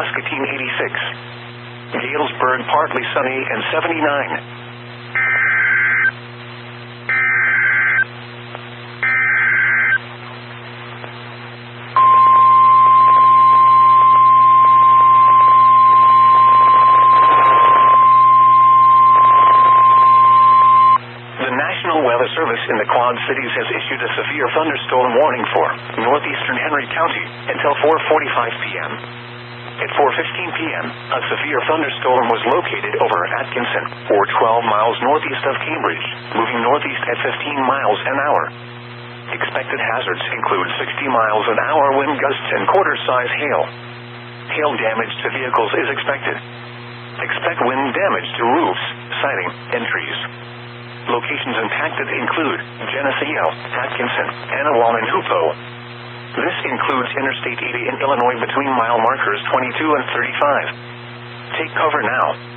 Muscatine 86. Galesburg partly sunny and 79. Weather Service in the Quad Cities has issued a severe thunderstorm warning for northeastern Henry County until 4:45 p.m. At 4:15 p.m., a severe thunderstorm was located over Atkinson, or 12 miles northeast of Cambridge, moving northeast at 15 miles an hour. Expected hazards include 60 miles an hour wind gusts and quarter-size hail. Hail damage to vehicles is expected. Expect wind damage to roofs, siding, and trees. Locations impacted include Geneseo, Atkinson, Anawan, and Hoopo. This includes Interstate 80 in Illinois between mile markers 22 and 35. Take cover now.